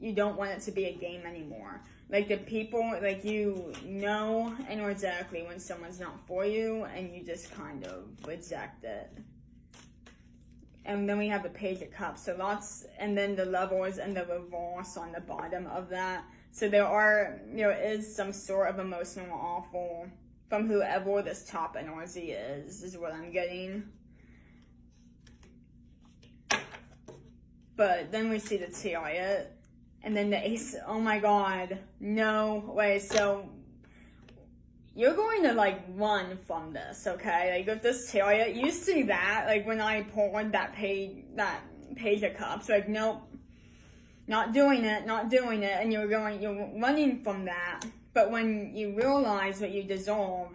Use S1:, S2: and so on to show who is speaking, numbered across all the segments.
S1: you don't want it to be a game anymore. Like, the people, like, you know energetically when someone's not for you, and you just kind of reject it. And then we have the Page of Cups, so and then the Lovers and the Reverse on the bottom of that. So there is some sort of emotional awful from whoever this top energy is what I'm getting. But then we see the Chariot, and then the Ace. Oh my God, no way. So you're going to, like, run from this, okay? Like, with this Chariot, you see that, like, when I pulled that Page of Cups, like, nope, not doing it, and you're running from that. But when you realize what you deserve,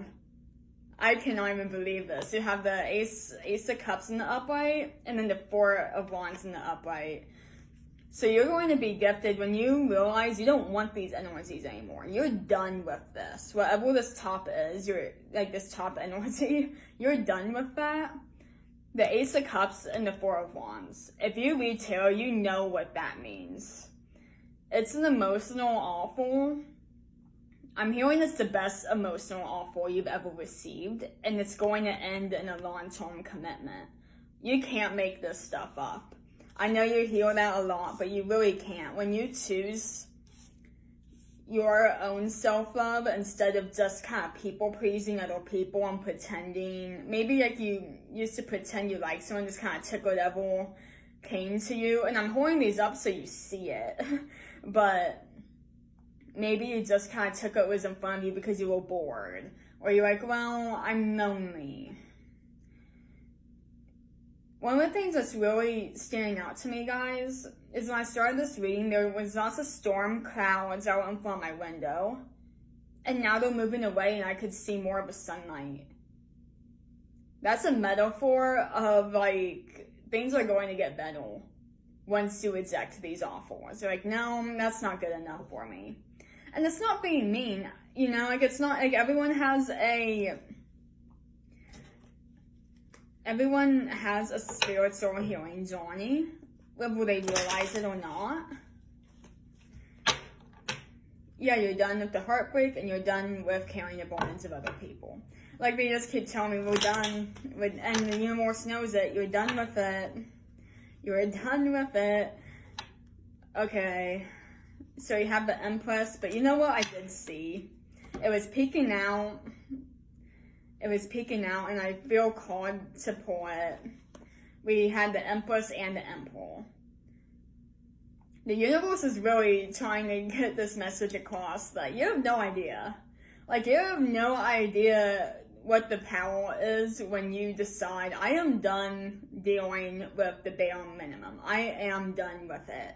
S1: I cannot even believe this. You have the Ace of Cups in the upright, and then the Four of Wands in the upright. So you're going to be gifted when you realize you don't want these energies anymore. You're done with this. Whatever this top is, this top energy, you're done with that. The Ace of Cups and the Four of Wands. If you read tarot, you know what that means. It's an emotional awful. I'm hearing it's the best emotional offer you've ever received, and it's going to end in a long-term commitment. You can't make this stuff up. I know you hear that a lot, but you really can't. When you choose your own self-love instead of just kind of people-pleasing other people and pretending, maybe like you used to pretend you like someone, just kind of took whatever came to you, and I'm holding these up so you see it, but maybe you just kind of took what was in front of you because you were bored. Or you're like, well, I'm lonely. One of the things that's really standing out to me, guys, is when I started this reading, there was lots of storm clouds out in front of my window. And now they're moving away and I could see more of a sunlight. That's a metaphor of, like, things are going to get better once you reject these offers. You're like, no, that's not good enough for me. And it's not being mean, you know, like, it's not, like, everyone has a spiritual healing journey, whether they realize it or not. Yeah, you're done with the heartbreak, and you're done with carrying the burdens of other people. Like, they just keep telling me, we're done, and the universe knows it, you're done with it. You're done with it. Okay. So you have the Empress, but you know what I did see? It was peeking out, and I feel called to pull it. We had the Empress and the Emperor. The universe is really trying to get this message across that you have no idea. Like, you have no idea what the power is when you decide, I am done dealing with the bare minimum. I am done with it.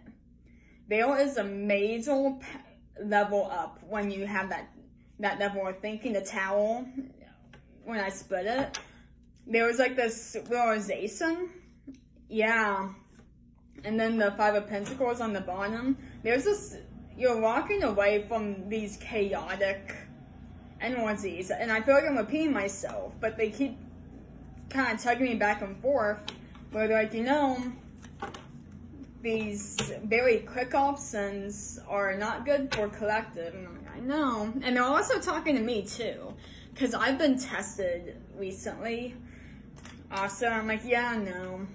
S1: There is a major level up when you have that level of thinking. The Tower, when I split it, there was like this realization. Yeah. And then the Five of Pentacles on the bottom. There's this, you're walking away from these chaotic energies. And I feel like I'm repeating myself, but they keep kind of tugging me back and forth. Where they're like, you know, these very quick options are not good for collective. And I'm like, I know. And they're also talking to me too. Because I've been tested recently. So I'm like, yeah, no.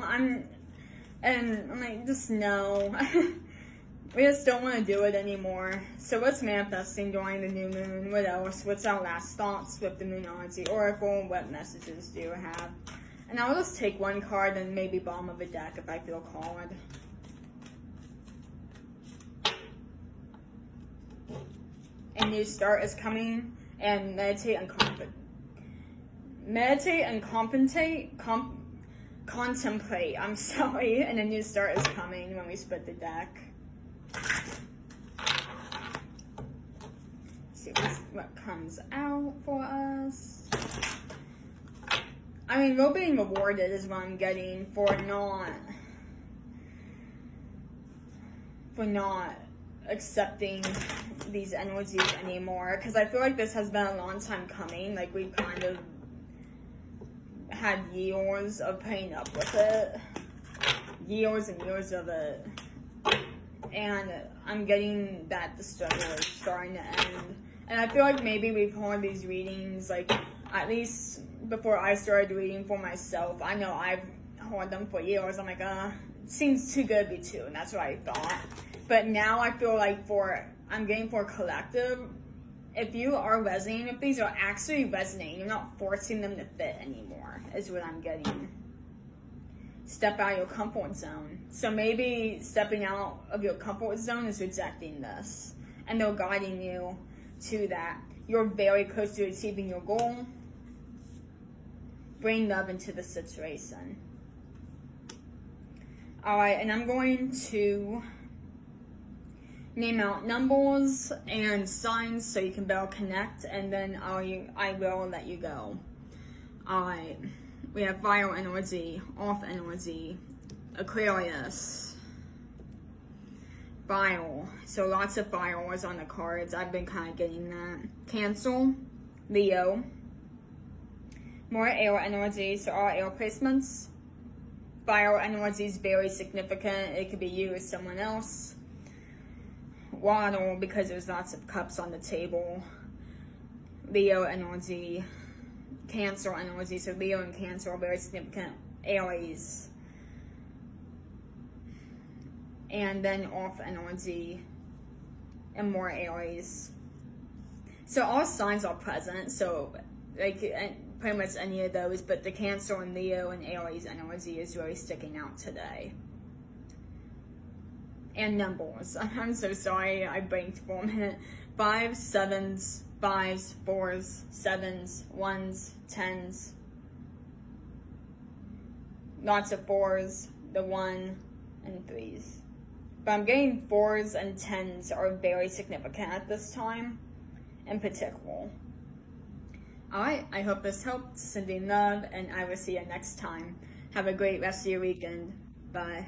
S1: I'm like, just no. We just don't want to do it anymore. So what's manifesting during the new moon? What else? What's our last thoughts with the Moonology Oracle? What messages do you have? And I'll just take one card and maybe bottom of a deck if I feel called. A new start is coming, and meditate and contemplate. I'm sorry, and a new start is coming when we split the deck. Let's see what comes out for us. I mean, we're being rewarded is what I'm getting for not accepting these energies anymore, because I feel like this has been a long time coming. Like, we've kind of had years of putting up with it, years and years of it, and I'm getting that the struggle is starting to end. And I feel like maybe we've heard these readings, like, at least before I started reading for myself. I know I've heard them for years. I'm like, it seems too good to be true, and that's what I thought. But now I feel like I'm getting for collective, if you are resonating with these, are actually resonating. You're not forcing them to fit anymore, is what I'm getting. Step out of your comfort zone. So maybe stepping out of your comfort zone is rejecting this, and they're guiding you to that. You're very close to achieving your goal. Bring love into the situation. Alright, and I'm going to name out numbers and signs so you can better connect, and then I will let you go. Alright, we have fire energy, off energy, Aquarius, fire. So lots of fires on the cards. I've been kind of getting that. Cancel, Leo. More air energy, so all air placements. Fire energy is very significant. It could be you or someone else. Water, because there's lots of cups on the table. Leo energy. Cancer energy, so Leo and Cancer are very significant. Aries. And then off energy and more Aries. So all signs are present, so like pretty much any of those, but the Cancer and Leo and Aries energy is really sticking out today. And numbers. I'm so sorry, I blinked for a minute. 5s, 7s, 5s, 4s, 7s, 1s, 10s. Lots of 4s, the 1 and 3s. But I'm getting 4s and 10s are very significant at this time, in particular. Alright, I hope this helped. Sending love, and I will see you next time. Have a great rest of your weekend. Bye.